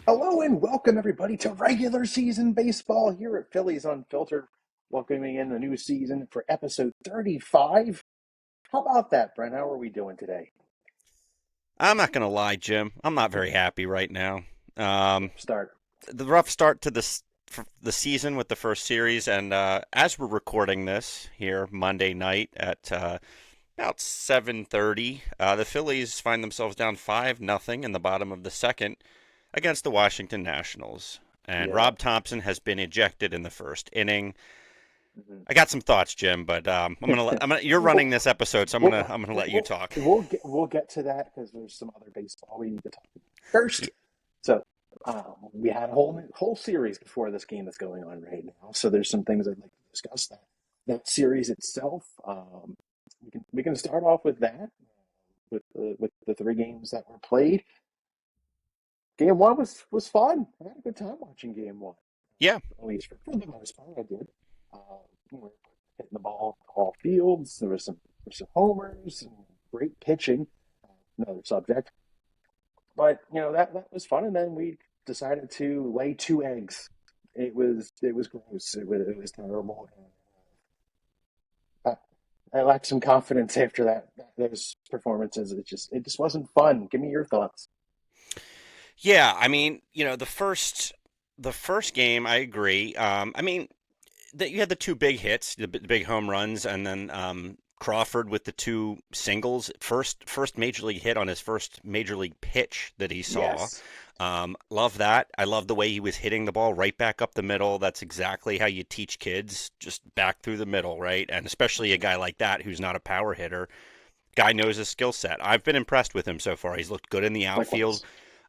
Hello and welcome everybody to regular season baseball here at Phillies Unfiltered, welcoming in the new season for episode 35. How about that, Brent? How are we doing today? I'm not going to lie, Jim. I'm not very happy right now. Um, Rough start. the rough start to the season with the first series, and as we're recording this here Monday night at about 7:30, the Phillies find themselves down 5-0 in the bottom of the second against the Washington Nationals, and Yeah. Rob Thompson has been ejected in the first inning. Mhm. I got some thoughts, Jim, but you're running We'll, this episode, so we'll, I'm gonna let you we'll, talk. we'll get to that because there's some other baseball we need to talk about first. So we had a whole series before this game that's going on right now. So there's some things I'd like to discuss. That series itself. We can start off with that with the three games that were played. Game one was fun. I had a good time watching game one. Yeah, At least for the most part, I did. We were hitting the ball all fields. There were some homers and great pitching. Another subject, but that was fun. And then we decided to lay two eggs. It was gross. It was terrible. I, I lacked some confidence after those performances. It just wasn't fun. Give me your thoughts. yeah. I mean, the first game, I agree. I mean, you had the two big hits, the big home runs, and then Crawford with the two singles. First major league hit on his first major league pitch that he saw. Yes. Love that. I love the way he was hitting the ball right back up the middle. That's exactly how you teach kids, just back through the middle, right? And especially a guy like that who's not a power hitter. Guy knows his skill set. I've been impressed with him so far. He's looked good in the outfield.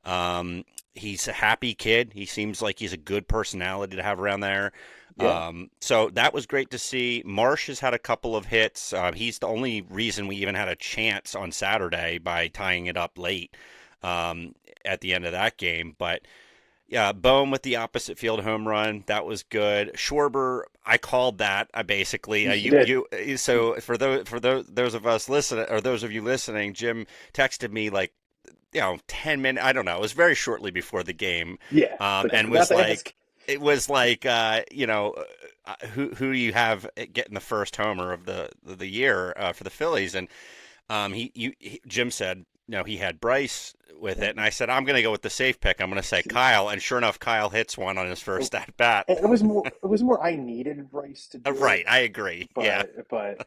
Likewise. Um, he's a happy kid. He seems like he's a good personality to have around there. Yeah. So that was great to see. Marsh has had a couple of hits. He's the only reason we even had a chance on Saturday by tying it up late at the end of that game. But yeah, Bohm with the opposite field home run. That was good. Schwarber, I called that. I basically You you did. you. So for those of us listening, or those of you listening, Jim texted me like 10 minutes. I don't know. It was very shortly before the game, Yeah. It's like I and forgot was to ask. like, it was like, who do you have getting the first homer of the year for the Phillies? And Jim said, no, he had Bryce with it, and I said, I'm going to go with the safe pick. I'm going to say Kyle, and sure enough, Kyle hits one on his first at bat. It was more I needed Bryce to do it, Right, I agree. Yeah, but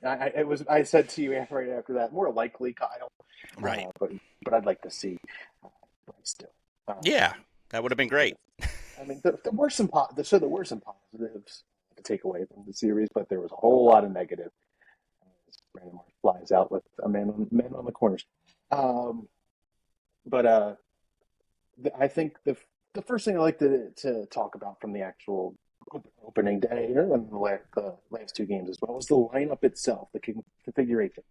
I said to you right after that, more likely Kyle. right. But I'd like to see Bryce still. Yeah, that would have been great. I mean, there were some positives to take away from the series, but there was a whole lot of negative. Brandon Marsh flies out with a man on the corners. Um, but I think the first thing I like to talk about from the actual opening day and the last two games as well was the lineup itself, the configuration.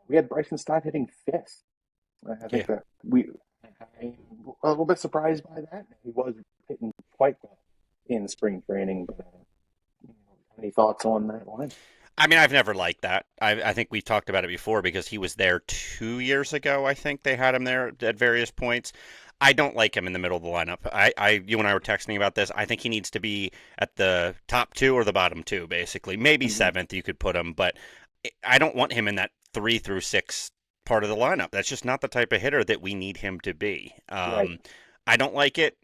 We had Bryson Stott hitting fifth. I Yeah. think that I'm a little bit surprised by that. He was hitting quite well in spring training, but any thoughts on that line? I mean, I've never liked that. I think we've talked about it before because he was there 2 years ago. I think they had him there at various points. I don't like him in the middle of the lineup. You and I were texting about this. I think he needs to be at the top two or the bottom two, basically. Maybe Mm-hmm. seventh you could put him, but I don't want him in that 3 through 6 part of the lineup. That's just not the type of hitter that we need him to be. Right. I don't like it.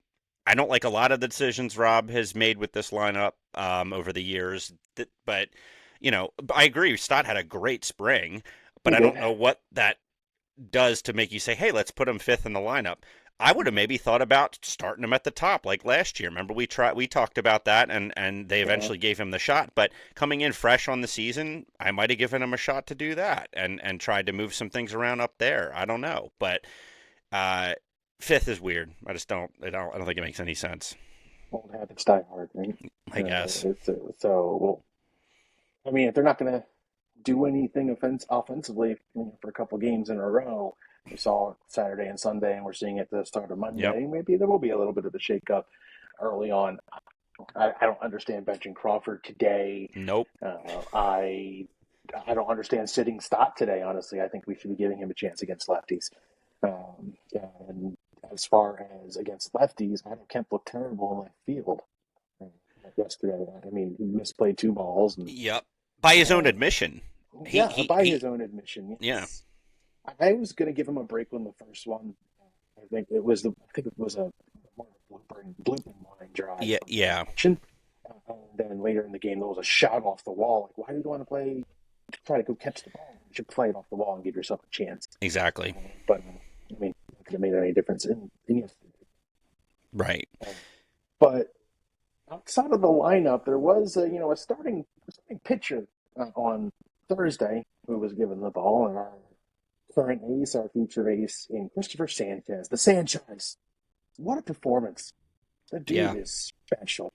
I don't like a lot of the decisions Rob has made with this lineup over the years, but I agree. Stott had a great spring, but He I did. don't know what that does to make you say, "Hey, let's put him fifth in the lineup." I would have maybe thought about starting him at the top like last year. Remember we talked about that, and they Yeah. eventually gave him the shot. But coming in fresh on the season, I might have given him a shot to do that and tried to move some things around up there. I don't know, but uh, fifth is weird. I just don't. I don't think it makes any sense. Old habits die hard, right? I guess. Well, I mean, if they're not going to do anything offensively for a couple games in a row, we saw Saturday and Sunday, and we're seeing it the start of Yep. Monday. Maybe there will be a little bit of a shakeup early on. I don't understand benching Crawford today. Nope. I don't understand sitting Stott today. Honestly, I think we should be giving him a chance against lefties. And as far as against lefties, Adam Kemp looked terrible in left field yesterday. I mean, he misplayed two balls, and Yep. By his own uh, admission. He yeah, he by he his own admission, yeah. yes. I was going to give him a break on the first one. I think it was a more of a blooping line drive Yeah, from the yeah. action. And then later in the game, there was a shot off the wall. Like, why do you want to try to go catch the ball? You should play it off the wall and give yourself a chance. Exactly. But I mean, it could have made any difference in yesterday. Right. But outside of the lineup, there was a starting pitcher on Thursday who was given the ball, and our current ace, our future ace, in Cristopher Sanchez, the Sanchez. What a performance! That dude Yeah. is special.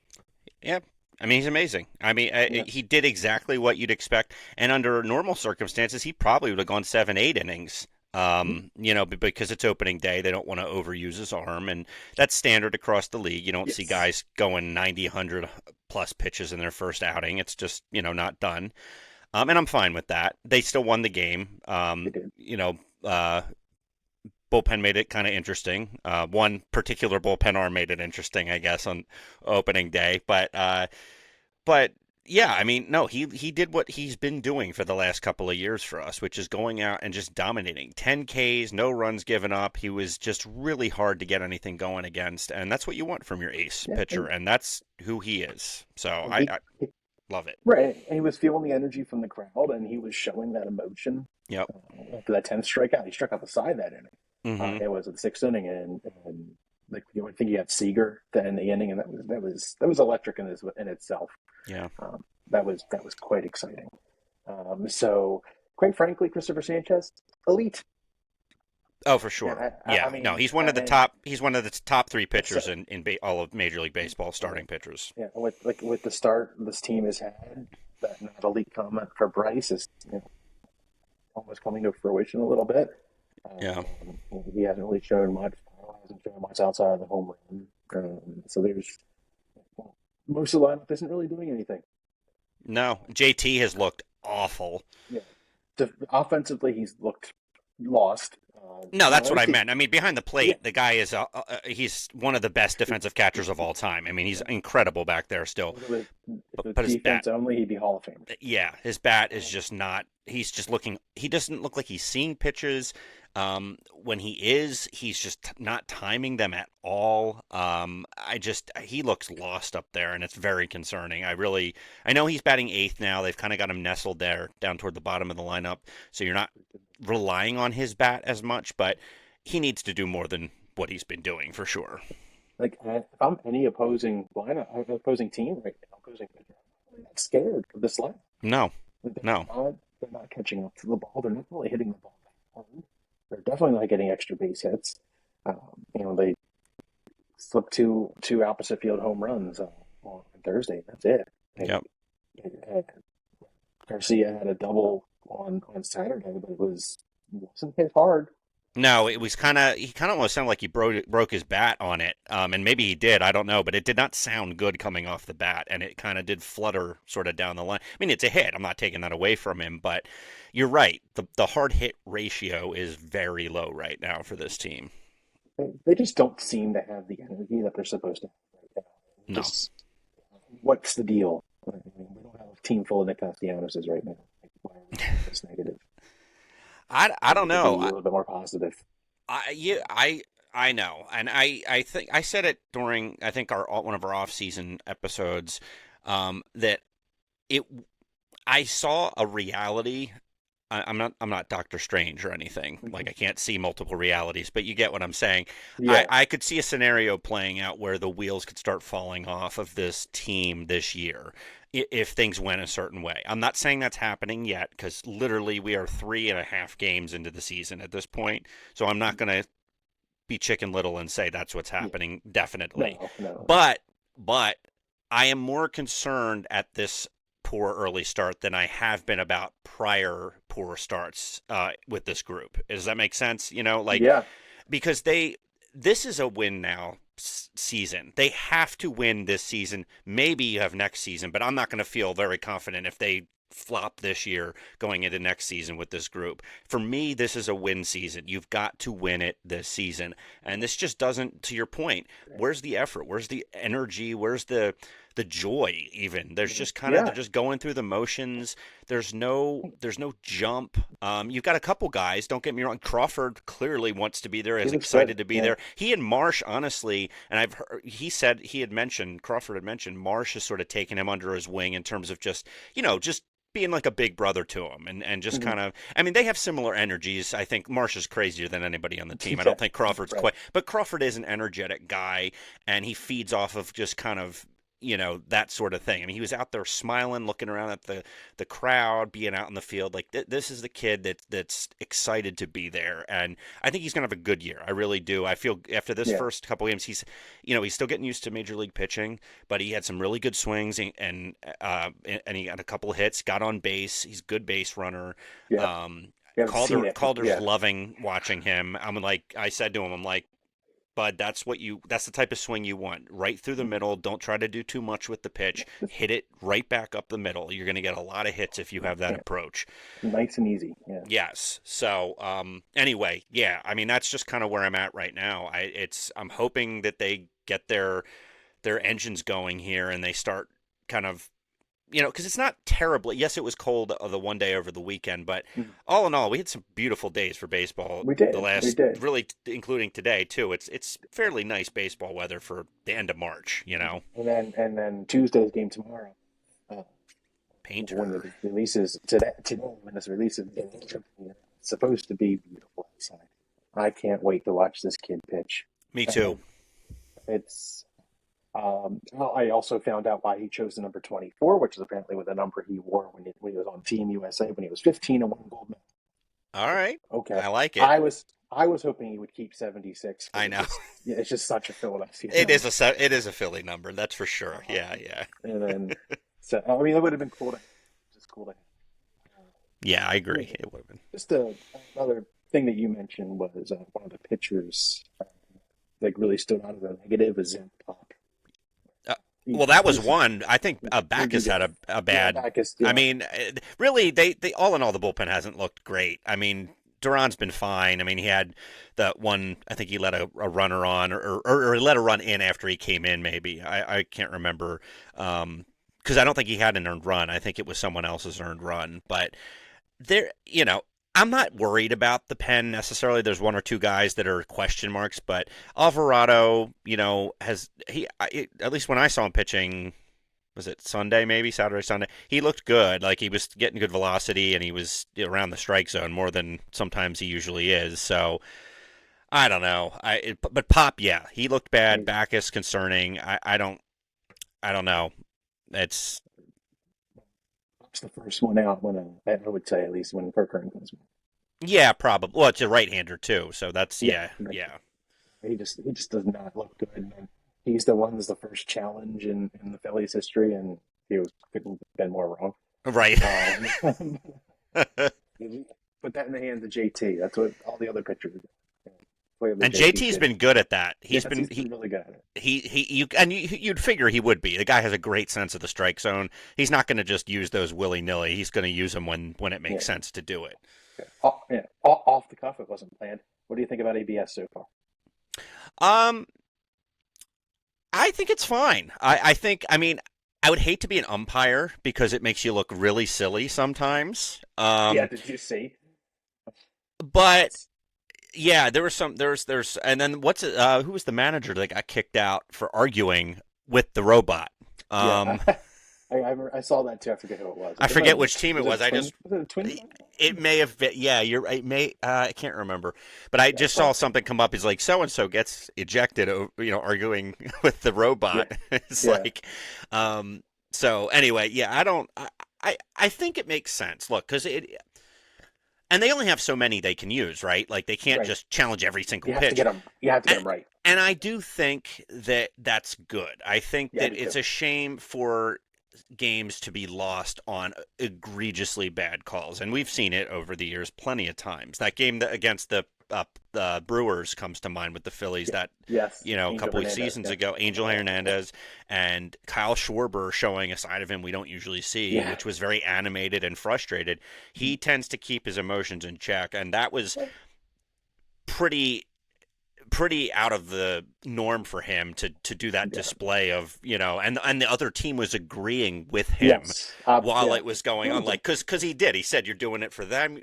Yeah. I mean, he's amazing. I mean, Yeah. he did exactly what you'd expect. And under normal circumstances, he probably would have gone 7, 8 innings. Because it's opening day, they don't want to overuse his arm, and that's standard across the league. You don't see Yes. guys going 90, 100 plus pitches in their first outing. It's just not done. And I'm fine with that. They still won the game. They did. Bullpen made it kind of interesting. One particular bullpen arm made it interesting, I guess, on opening day. But yeah, I mean, no, he did what he's been doing for the last couple of years for us, which is going out and just dominating. 10 Ks, no runs given up. He was just really hard to get anything going against, and that's what you want from your ace Yeah, pitcher, and that's who he is. So he, I love it. right, and he was feeling the energy from the crowd, and he was showing that emotion. Yep. After that 10th strikeout, he struck out the side that inning. Mm-hmm. It was the sixth inning, and like I think he had Seager to end the inning, and that was electric in itself. Yeah. That was quite exciting. So, quite frankly, Cristopher Sanchez, elite. Oh, for sure. I mean, no, he's one of the top. He's one of the top three pitchers in all of Major League Baseball, starting pitchers. Yeah, with the start this team has had, that not elite comment for Bryce is almost coming to fruition a little bit. Yeah. He hasn't really shown much. Hasn't shown much outside of the home run. So there's most of the lineup isn't really doing anything. No, JT has looked awful. Yeah, offensively he's looked lost. No, that's what I meant. I mean, behind the plate, the guy is he's one of the best defensive catchers of all time. I mean, he's incredible back there still. But his bat only, he'd be Hall of Fame. Yeah, his bat is just not. He's just looking. He doesn't look like he's seeing pitches. When he is, he's just not timing them at all. He looks lost up there, and it's very concerning. I know he's batting eighth now. They've kind of got him nestled there down toward the bottom of the lineup, so you're not relying on his bat as much, but he needs to do more than what he's been doing for sure. Like, if I'm any opposing team right now, I'm not scared of this line. No. They're not catching up to the ball. They're not really hitting the ball hard. They're definitely not getting extra base hits. They slipped two opposite field home runs on Thursday. That's it. Yep. Garcia had a double on Saturday, but it wasn't hit hard. No, he kind of almost sounded like he broke his bat on it, and maybe he did. I don't know, but it did not sound good coming off the bat, and it kind of did flutter sort of down the line. I mean, it's a hit. I'm not taking that away from him, but you're right. The hard hit ratio is very low right now for this team. They just don't seem to have the energy that they're supposed to have right now. What's the deal? I mean, we don't have a team full of Nick Castellanos right now. Why are we this negative? I don't know. A little bit more positive. I know, and I think I said it during I think one of our off-season episodes that I saw a reality. I'm not Doctor Strange or anything. Like I can't see multiple realities, but you get what I'm saying. Yeah. I could see a scenario playing out where the wheels could start falling off of this team this year if things went a certain way. I'm not saying that's happening yet because literally we are 3.5 games into the season at this point. So I'm not going to be Chicken Little and say that's what's happening definitely. No. But I am more concerned at this poor early start than I have been about prior poor starts with this group. Does that make sense? Because this is a win now season. They have to win this season. Maybe you have next season, but I'm not going to feel very confident if they flop this year going into next season with this group. For me, this is a win season. You've got to win it this season. And this just doesn't, to your point, where's the effort? Where's the energy? Where's the joy even? There's just kind of, Yeah, they're just going through the motions. There's no jump. You've got a couple guys, don't get me wrong. Crawford clearly wants to be there, he is looks good. excited to be Yeah, there. He and Marsh, honestly, and I've heard, Crawford had mentioned Marsh has sort of taken him under his wing in terms of just, just being like a big brother to him and just hmm kind of, I mean, they have similar energies. I think Marsh is crazier than anybody on the team. I yeah, don't think Crawford's right. quite, but Crawford is an energetic guy and he feeds off of just kind of, that sort of thing. I mean, he was out there smiling, looking around at the crowd, being out in the field. Like this is the kid that's excited to be there, and I think he's gonna have a good year. I really do. I feel after this Yeah, first couple games, he's still getting used to major league pitching, but he had some really good swings and he got a couple of hits, got on base. He's a good base runner. yeah. Um, You haven't seen it. Calder's Yeah, loving watching him. I said to him, I'm like, Bud, that's the type of swing you want. Right through the middle. Don't try to do too much with the pitch. Hit it right back up the middle. You're going to get a lot of hits if you have that yeah. approach. Nice and easy. Yeah. Yes. So, anyway, yeah, I mean that's just kind of where I'm at right now. I'm hoping that they get their engines going here and they start kind of because it's not terribly. Yes, it was cold the one day over the weekend, but Mhm. all in all, we had some beautiful days for baseball. We The did. We last, did. really, including today too. It's fairly nice baseball weather for the end of March. And then Tuesday's game tomorrow. Uh, when Painter. it releases today, when this releases, it's supposed to be beautiful outside. I can't wait to watch this kid pitch. Me too. And it's I also found out why he chose the number 24, which is apparently with the number he wore when he was on Team USA when he was 15 and won gold medal. All right, Okay, I like it. I was hoping he would keep 76 I because know it's just such a Philadelphia it is number. it is a Philly number, that's for sure. Yeah, Um, yeah, and then so I mean it would have been cool to just cool to have. yeah. I Yeah, agree. It would have been. just another thing that you mentioned was one of the pitchers that really stood out as a negative is Zen Pop. Uh, He, well, that was he's one. I think he'd be Backus had good. a Yeah, bad. Backus. I Yeah, mean, really, they all in all, the bullpen hasn't looked great. I mean, Duran's been fine. I mean, he had that one. I think he let a runner on, or he let a run in after he came in. Maybe I can't remember. Because I don't think he had an earned run. I think it was someone else's earned run. But there, I'm not worried about the pen necessarily. There's one or two guys that are question marks, but Alvarado, has at least when I saw him pitching, was it Sunday, maybe Saturday, Sunday? He looked good. Like he was getting good velocity and he was around the strike zone more than sometimes he usually is. So I don't know. But Pop, yeah, he looked bad. he's Backus concerning. I don't know. It's Pop's the first one out when I would say at least when Kirk Hearn comes back. yeah, probably. Well, it's a right-hander too, so that's Yeah, yeah, right. yeah. He just does not look good. And he's the one that's the first challenge in the Phillies history, and couldn't have been more wrong. Right. Um, put that in the hands of JT. That's what all the other pitchers do. Clearly, And JT's JT's good. been good at that. He's Yes, been he's been really good at it. you'd figure he would be. The guy has a great sense of the strike zone. He's not going to just use those willy-nilly. He's going to use them when it makes Yeah, sense to do it. off the cuff, it wasn't planned. What do you think about ABS so far? Um, I think it's fine. I mean, I would hate to be an umpire because it makes you look really silly sometimes. Yeah, did you see? But yeah, there's and then who was the manager that got kicked out for arguing with the robot? Yeah, Um, I saw that too. I forget who it was. I It might forget have been, which team it was it was. a twin? Was it a twin? It may have been, yeah, you're right. I can't remember, but I Yeah, I just saw saw it. something come up. He's like, so and so gets ejected, arguing with the Yeah, robot. It's yeah, like, so anyway, yeah, I think it makes sense. Look, and they only have so many they can use, right? Like they can't right. just challenge every single You have to pitch. get them. You have to get And, them right. and I do think that that's good. I think Yeah, I that do it's too. a shame for games to be lost on egregiously bad calls, and we've seen it over the years plenty of times. That game against the Brewers comes to mind with the Phillies. Yeah. That Yes, a Angel couple of Hernandez. seasons Yeah, ago, Angel Hernandez and Kyle Schwarber showing a side of him we don't usually see, yeah, which was very animated and frustrated. He tends to keep his emotions in check, and that was pretty out of the norm for him to do that yeah. display of, and the other team was agreeing with him Yes, while yeah. it was going on, like, because he said, you're doing it for them,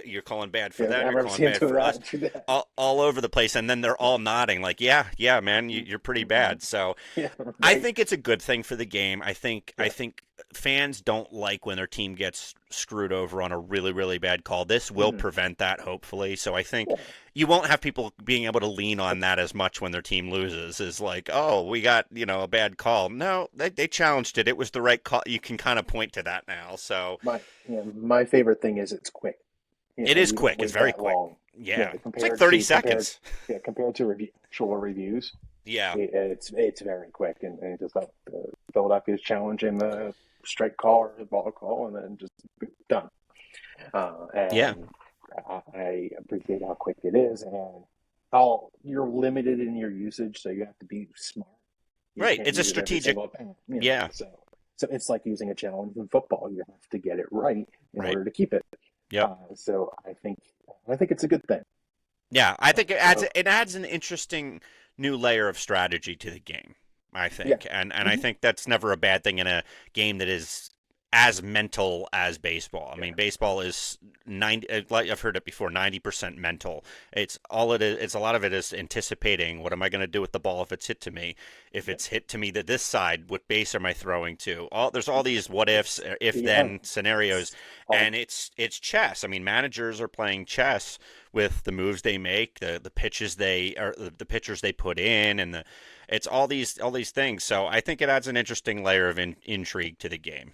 you're calling bad for Yeah, I them, you're remember calling seeing bad two of for us, that. True that. all over the place, and then they're all nodding like, yeah man, you're pretty bad. So Yeah, I right. think it's a good thing for the game. I Yeah. think fans don't like when their team gets screwed over on a really, really bad call. This will Mhm. prevent that, hopefully. So I think Yeah. you won't have people being able to lean on that as much when their team loses. Is like, oh, we got a bad call. No, they challenged it. It was the right call. You can kind of point to that now. So My favorite thing is it's quick. it is You don't quick. It's wait very that quick. long. Yeah, Yeah, it's like compared 30 to compared seconds. yeah compared to actual reviews, Yeah, it's very quick, and just like Philadelphia's challenging the strike call or the ball call, and then just done. yeah. And I appreciate how quick it is, and how you're limited in your usage, so you have to be smart. You Right. can't It's a use it every strategic. single time, Yeah. So it's like using a challenge in football. You have to get it right in Right. order to keep it. Yep. So I think it's a good thing. Yeah, I think So it adds an interesting new layer of strategy to the game. I yeah, think, and I hmm think that's never a bad thing in a game that is as mental as baseball. I yeah, mean, baseball is 90. Like I've heard it before, 90% mental. It's all it is. It's a lot of it is anticipating. What am I going to do with the ball if it's hit to me? If yeah, it's hit to me to this side, what base am I throwing to? There's all these what ifs, if yeah. then scenarios, It's all and it's chess. I mean, managers are playing chess with the moves they make, the pitches the pitchers they put in, and it's all these things. So I think it adds an interesting layer of intrigue to the game.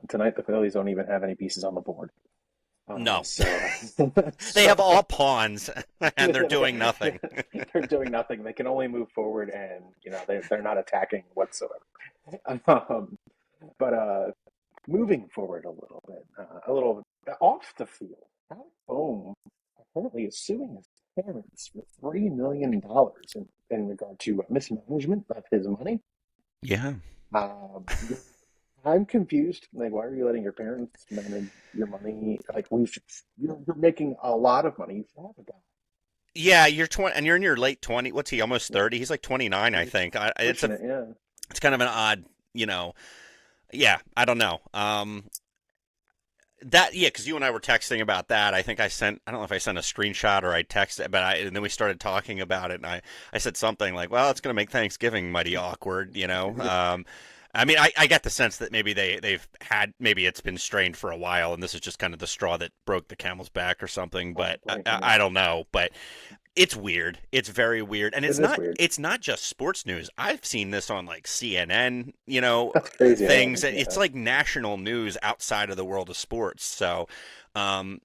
tonight. The Phillies don't even have any pieces on the board. No, So they have so all pawns, and they're doing nothing. they're doing nothing. They can only move forward, and they're not attacking whatsoever. Um, but moving forward a little off the field, Alec Bohm apparently is suing his parents for $3 million in regard to mismanagement of his money. Yeah. Um, I'm confused. Like, why are you letting your parents manage your money? Like, you're making a lot of money. You should have a guy. Yeah, you're 20, and you're in your late 20. What's he? Almost Yeah, 30. He's like 29, I think. pushing it. Yeah, It's kind of an odd, you know. Yeah, I don't know. Because you and I were texting about that. I think I don't know if I sent a screenshot or I texted, and then we started talking about it, and I said something like, well, it's going to make Thanksgiving mighty awkward, you know. I mean, I get the sense that maybe maybe it's been strained for a while, and this is just kind of the straw that broke the camel's back or something, but probably. I don't know. But it's weird. It's very weird, and It it's is not. weird. It's not just sports news. I've seen this on like CNN, That's crazy. things. It's Yeah. like national news outside of the world of sports. So, um,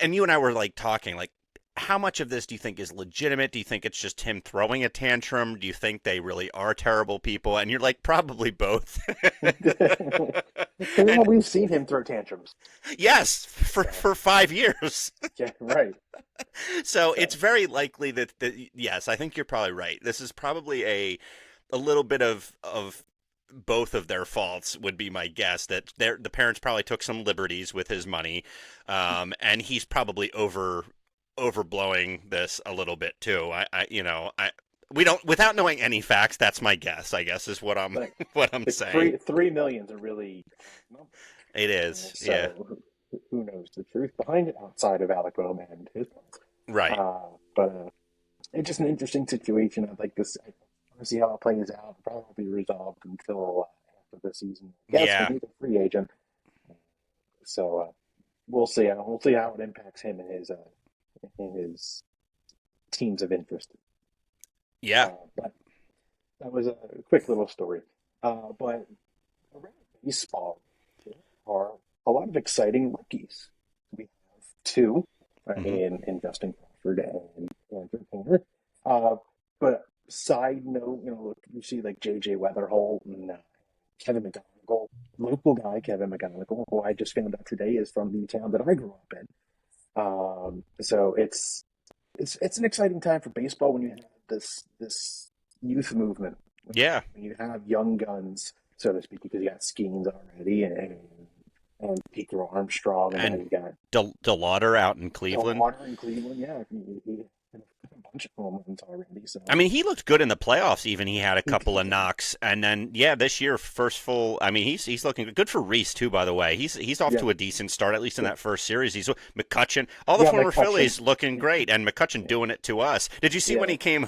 and you and I were like talking, like, how much of this do you think is legitimate? Do you think it's just him throwing a tantrum? Do you think they really are terrible people? And you're like, probably both. Well, And we've seen him throw tantrums. yes, for So, 5 years. yeah, right. So it's So, very likely that yes, I think you're probably right. This is probably a little bit of both of their faults would be my guess, that the parents probably took some liberties with his money, and he's probably overblowing this a little bit too. I we don't, without knowing any facts. That's my guess. I guess is what I'm but what I'm like saying. 3 million is a really number. It is, yeah, So who knows the truth behind it outside of Alec Bowman and his parents? right, But it's just an interesting situation. I'd like I want to see how it plays out. Probably won't be resolved until after the season. Yes, when yeah, he's a free agent. So we'll see. We'll see how it impacts him and his teams of interest. yeah. But that was a quick little story. But around baseball, there are a lot of exciting rookies. We have two Hmm. in Justin Crawford and Andrew Painter. Uh, but side note, you see like J.J. Weatherholt and Kevin McGonigal, local guy Kevin McGonigal, who I just found out today is from the town that I grew up in. So it's an exciting time for baseball when you have this youth movement. Yeah. When you have young guns, so to speak, because you got Skeens already and Peter Armstrong, and now And you got DeLauder out in Cleveland. Water in Cleveland. Yeah, he had a bunch of home runs already. So I mean, he looked good in the playoffs. Even he had a he couple of did. knocks, and then yeah, this year first full. I mean, he's looking good for Reese too. By the way, he's off Yeah, to a decent start, at least in yeah, that first series. He's McCutcheon, all the yeah. former McCutcheon. Phillies looking great, and McCutcheon Yeah, doing it to us. Did you see when yeah. he came?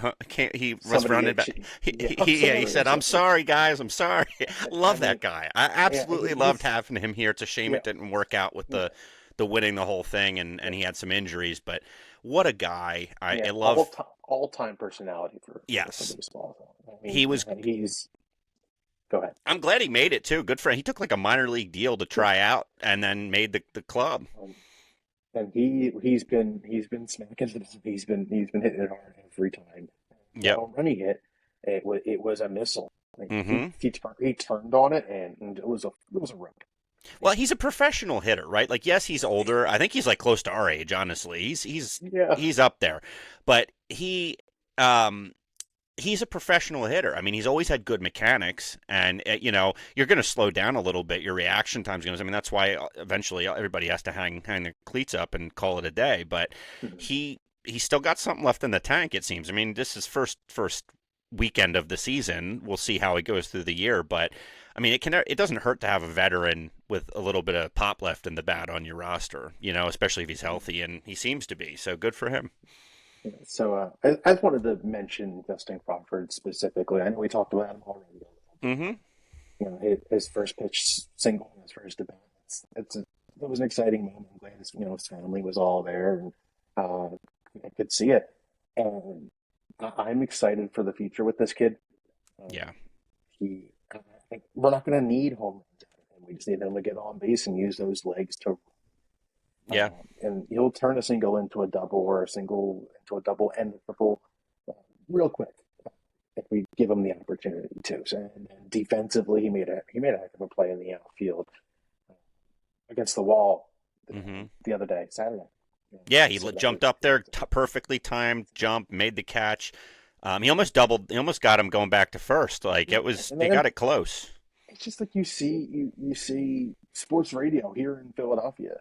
He was Somebody running get back. yeah. I'm He sorry. I'm said, "I'm sorry. sorry, guys. I'm sorry." I Love that mean, guy. I yeah, absolutely loved his having him here. It's a shame yeah, it didn't work out with yeah, the winning the whole thing, yeah. and he had some injuries, but. What a guy! I Yeah, love. all time personality for Yes, baseball. I he mean, was he's go ahead. I'm glad he made it too. Good for him. He took like a minor league deal to Yeah, try out and then made the club. um, and he's been smacking it. He's been hitting it hard every time. The Yep. home run he hit, it was a missile. Like Hmm. he turned on it, and it was a rip. Well, he's a professional hitter, right? Like, yes, he's older. I think he's like close to our age, honestly. Yeah, He's up there, but um he's a professional hitter. I mean, he's always had good mechanics, and you're going to slow down a little bit. Your reaction time's going to. I mean, that's why eventually everybody has to hang their cleats up and call it a day. But Mhm. he's still got something left in the tank. It seems. I mean, this is first weekend of the season. We'll see how it goes through the year, but. I mean, it doesn't hurt to have a veteran with a little bit of pop left in the bat on your roster, especially if he's healthy, and he seems to be. So good for him. Yeah, so I just wanted to mention Justin Crawford specifically. I know we talked about him already a little bit. Hmm. His first pitch single, his first at bat. It was an exciting moment. I'm glad his family was all there, and uh, I could see it. And I'm excited for the future with this kid. Um, Yeah. he, we're not going to need home runs out of him. We just need him to get on base and use those legs to. Yeah. And he'll turn a single into a double, or a single into a double and a triple, uh, real quick if we give him the opportunity to. So, and defensively, he made a heck of a play in the outfield against the wall Hmm. the other day, Saturday. Yeah, he So that jumped was up there, perfectly timed jump, made the catch. He almost doubled. He almost got him going back to first. Like yeah. it was, And he then got it close. it's just like you see sports radio here in Philadelphia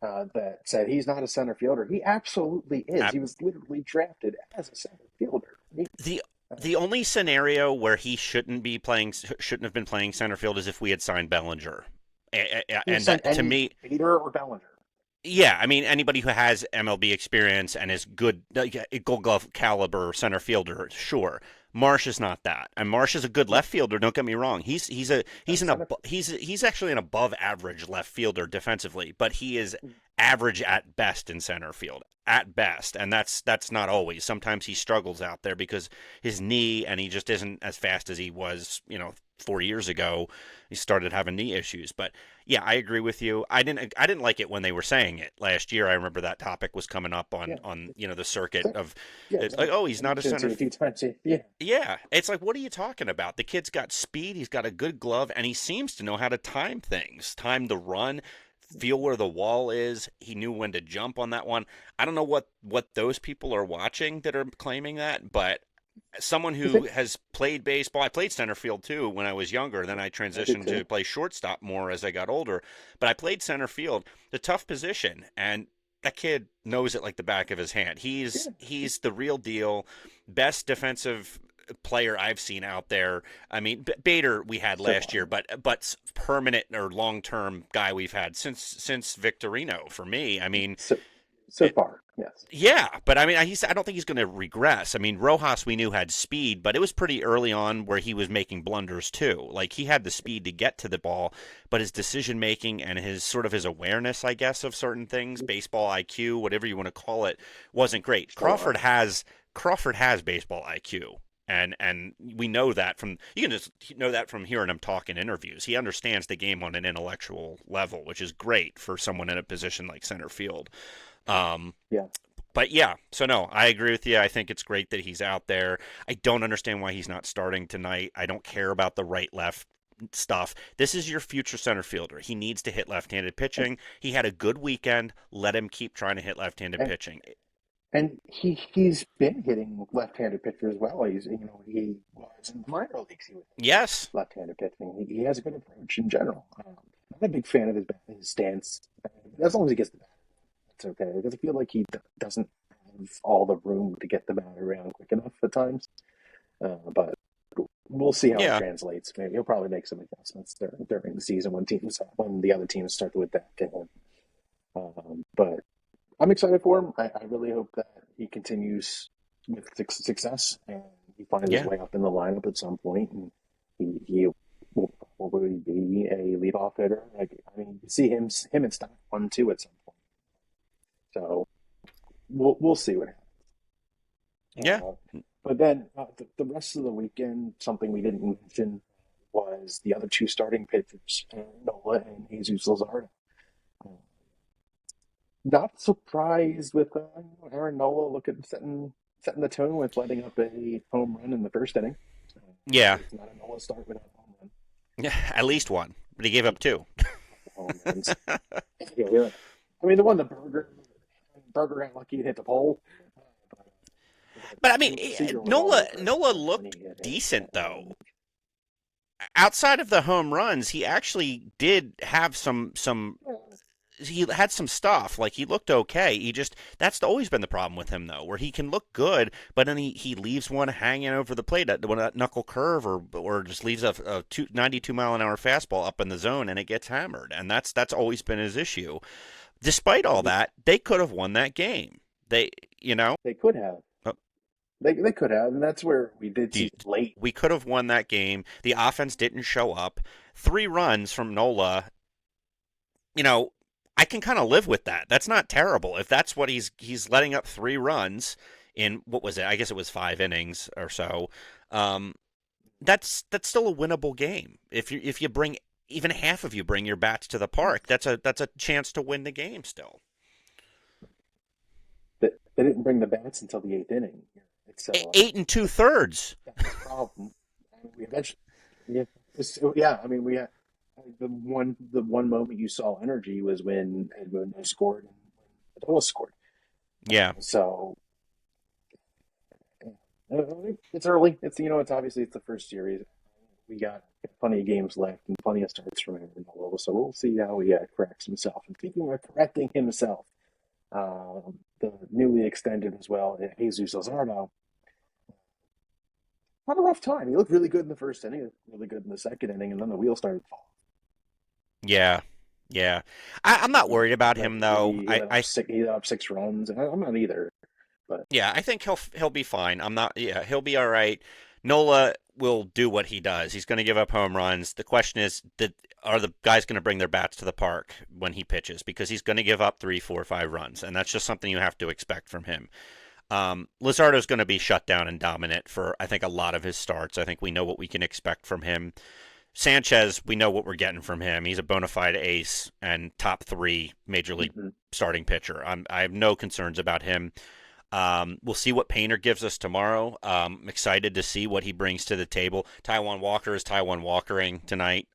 that said he's not a center fielder. He absolutely is. Uh, He was literally drafted as a center fielder. the Uh, the only scenario where he shouldn't have been playing center field is if we had signed Bellinger, you and sent that to any me. Bader or Bellinger. Yeah, I mean anybody who has MLB experience and is good, Gold Glove caliber center fielder, sure. Marsh is not that, and Marsh is a good Yeah, left fielder. Don't get me wrong. that's center. He's actually an above average left fielder defensively, but he is average at best in center field at best, and that's not always. Sometimes he struggles out there because his knee, and he just isn't as fast as he was, 4 years ago. He started having knee issues, but yeah, I agree with you. I didn't like it when they were saying it last year. I remember that topic was coming up on Yeah, the circuit of yeah, it's like, oh, he's I not a mentioned it to center. you a few times. Yeah, Yeah, it's like, what are you talking about? The kid's got speed, he's got a good glove, and he seems to know how to time things, time the run, feel where the wall is. He knew when to jump on that one. I don't know what those people are watching that are claiming that, but someone is who it? has played baseball, I played center field too when I was younger. Then I I did transitioned to too. play shortstop more as I got older. But I played center field, the tough position, and that kid knows it like the back of his hand. Yeah, He's the real deal, best defensive player I've seen out there. I mean, Bader we had so last far. year, but permanent or long term guy we've had since Victorino for me. I mean, So so far, yes. yeah, but I mean, I don't think he's going to regress. I mean, Rojas we knew had speed, but it was pretty early on where he was making blunders too. Like he had the speed to get to the ball, but his decision making and his awareness, I guess, of certain things, baseball IQ, whatever you want to call it, wasn't great. Still are. Crawford has baseball IQ. And we know that you can just know that from hearing him talk in interviews. He understands the game on an intellectual level, which is great for someone in a position like center field. Um, Yeah. But yeah, so no, I agree with you. I think it's great that he's out there. I don't understand why he's not starting tonight. I don't care about the right left stuff. This is your future center fielder. He needs to hit left-handed pitching. He had a good weekend. Let him keep trying to hit left-handed And pitching. and he's been hitting left-handed pitchers well. He was in the minor leagues. He was Yes. left-handed pitching. He has a good approach in general. I'm a big fan of his stance. As long as he gets the bat, it's okay. Because I feel like he doesn't have all the room to get the bat around quick enough at times. But we'll see how it Yeah. translates. Maybe he'll probably make some adjustments during the season when the other teams start to adapt to him. But I'm excited for him. I really hope that he continues with success and he finds his Yeah. way up in the lineup at some point, and he will probably be a leadoff hitter. You see him and Stock 1-2 at some point. So we'll see what Yeah. happens. But then the rest of the weekend, something we didn't mention was the other two starting pitchers, Nola and Jesus Luzardo. Uh, Not surprised with Aaron Nola setting the tone with letting up a home run in the first inning. Yeah. It's not a Nola start without a home run. Yeah. At least one, but he gave up two. Home runs. Yeah. I mean, the one the Burger got lucky and hit the pole. But I mean, Seager was all Nola over it Nola when he looked hit it. decent though. Outside of the home runs, he actually did have some he had some stuff. Like he looked okay. He just that's always been the problem with him though, where he can look good, but then he leaves one hanging over the plate, that knuckle curve, or just leaves a 92-mile-an-hour fastball up in the zone and it gets hammered, and that's always been his issue. Despite all that, they could have won that game. They, you know, They could have. uh, They could have, and that's where we did see late. we could have won that game. The offense didn't show up. 3 runs from Nola, you know, I can kind of live with that. That's not terrible. If that's what he's letting up 3 runs in what was it? I guess it was 5 innings or so. Um, that's still a winnable game. If you bring even half of you bring your bats to the park, that's a chance to win the game still. They didn't bring the bats until the eighth inning. So 8 2/3. that was a problem. And we eventually, yeah, yeah. I mean, we had the one moment you saw energy was when Edmund scored and when Adola scored. Yeah, So it's early. It's obviously it's the first series. We got plenty of games left and plenty of starts from Aaron Nola, so we'll see how he corrects himself. And speaking of correcting himself, the newly extended as well, Jesus Luzardo had a rough time. He looked really good in the first inning, really good in the second inning, and then the wheels started falling. yeah, yeah. I'm not worried about But him though. he let up 6 runs, and I'm not either. But Yeah, I think he'll be fine. I'm not. Yeah, he'll be all right. Nola will do what he does. He's going to give up home runs. The question is, are the guys going to bring their bats to the park when he pitches? Because he's going to give up 3, 4, 5 runs, and that's just something you have to expect from him. Luzardo's going to be shut down and dominant for I think a lot of his starts. I think we know what we can expect from him. Sanchez, we know what we're getting from him. He's a bona fide ace and top 3 major league mm-hmm. starting pitcher. I have no concerns about him. We'll see what Painter gives us tomorrow. I'm excited to see what he brings to the table. Taijuan Walker is Taijuan Walkering tonight,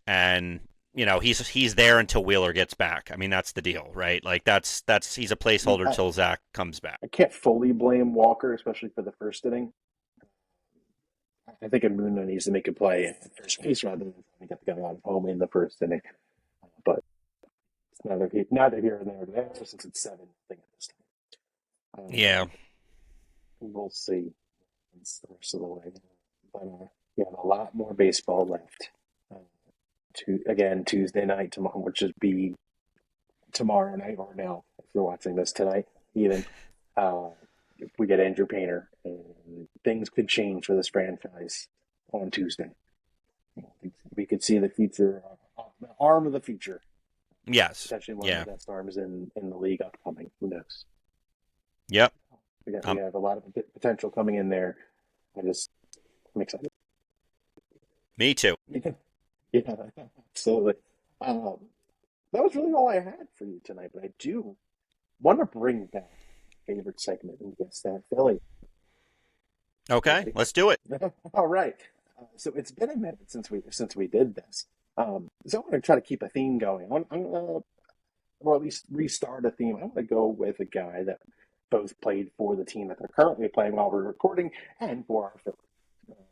and he's there until Wheeler gets back. I mean that's the deal, right? Like that's he's a placeholder till Zach comes back. I can't fully blame Walker, especially for the first inning. I think Amuna needs to make a play at first base rather than trying to get the guy out of home in the first inning. But it's neither here nor there since it's 7-0 at this time. Yeah, We'll see. It's the rest of the way. But we have a lot more baseball left. Again, Tuesday night tomorrow, which would be tomorrow night or now, if you're watching this tonight, even. If we get Andrew Painter, things could change for this franchise on Tuesday. We could see the future, the arm of the future. yes, Potentially one yeah, of the best arms in the league upcoming. Who knows? yep. We have a lot of potential coming in there. I'm excited. Me too. Yeah, absolutely. That was really all I had for you tonight, but I do want to bring back favorite segment in Guess That Philly. Okay, let's do it. All right. So it's been a minute since we did this. So I'm going to try to keep a theme going. I'm going to, or at least restart a theme. I'm going to go with a guy that both played for the team that they're currently playing while we're recording and for our Phillies.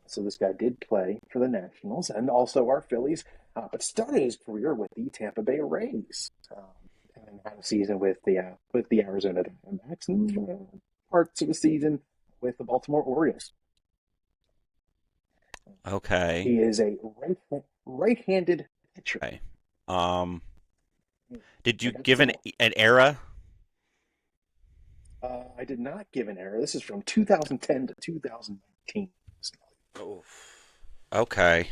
So this guy did play for the Nationals and also our Phillies, but started his career with the Tampa Bay Rays, and had a season with the Arizona Diamondbacks and parts of the season with the Baltimore Orioles. Okay. He is a right-handed pitcher. Okay. Did you give an era? I did not give an era. This is from 2010 to 2019. Oh. Okay.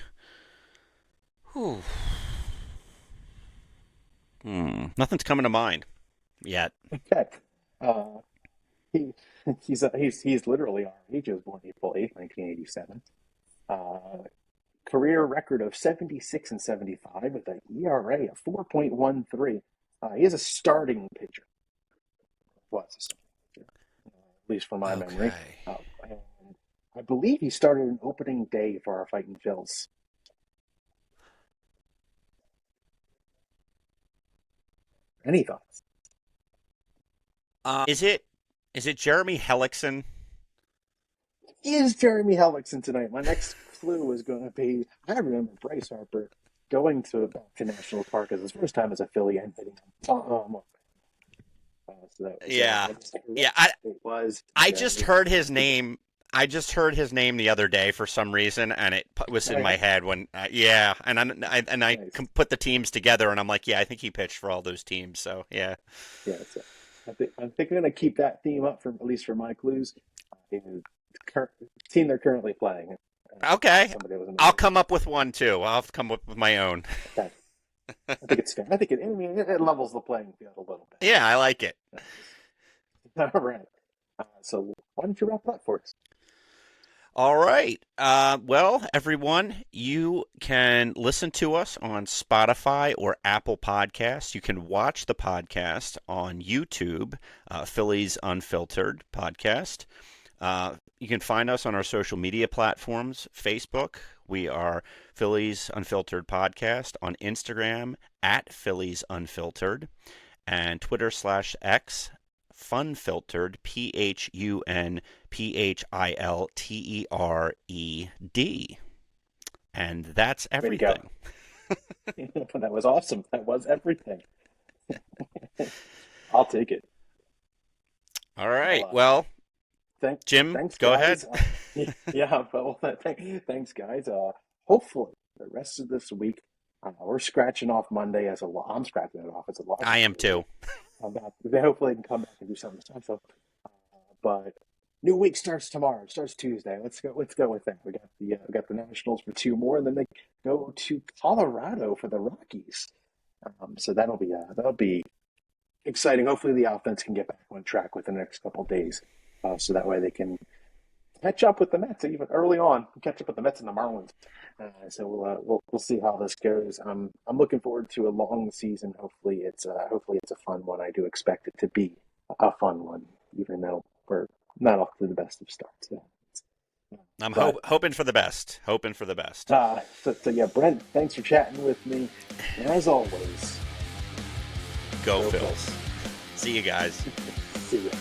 Whew. Nothing's coming to mind yet. Okay. He's literally our age. He was born April 8th, 1987. Career record of 76 and 75 with an ERA of 4.13. He is a starting pitcher. Was a starting pitcher, at least from my memory. And I believe he started an opening day for our Fighting Phils. Any thoughts? Is it Jeremy Hellickson? Is Jeremy Hellickson tonight? My next clue is going to be, I remember Bryce Harper going to National Park as his first time as a Philly and hitting him. I just heard his name. I just heard his name the other day for some reason, and it was in my head when, and I put the teams together, and I'm like, I think he pitched for all those teams, so yeah. Yeah, so I think I'm going to keep that theme up at least for my clues. Team they're currently playing. Okay, I'll come up with one too. I'll come up with my own. Okay. I think it's fair. I think it levels the playing field a little bit. Yeah, I like it. All right. So why don't you wrap it up for us? All right. Well, everyone, you can listen to us on Spotify or Apple Podcasts. You can watch the podcast on YouTube, Phillies Unfiltered Podcast. You can find us on our social media platforms. Facebook, we are Phillies Unfiltered Podcast. On Instagram, at Phillies Unfiltered. And Twitter/X, Funfiltered, PHUNPHILTERED. And that's everything. That was awesome. That was everything. I'll take it. All right. Well, Jim, thanks, go guys. ahead. Thanks, guys. Hopefully, the rest of this week, we're scratching off Monday I'm scratching it off as a loss. I am too. Hopefully, I can come back and do something special. But new week starts tomorrow. It starts Tuesday. Let's go with that. We got the Nationals for 2 more, and then they go to Colorado for the Rockies. So that'll be exciting. Hopefully, the offense can get back on track within the next couple of days, so that way they can catch up with the Mets even early on. Catch up with the Mets and the Marlins. So we'll see how this goes. I'm looking forward to a long season. Hopefully it's a fun one. I do expect it to be a fun one, even though we're not off to the best of starts. I'm hoping for the best. Hoping for the best. So yeah, Brent, thanks for chatting with me. And as always, go Phils. See you guys. See ya.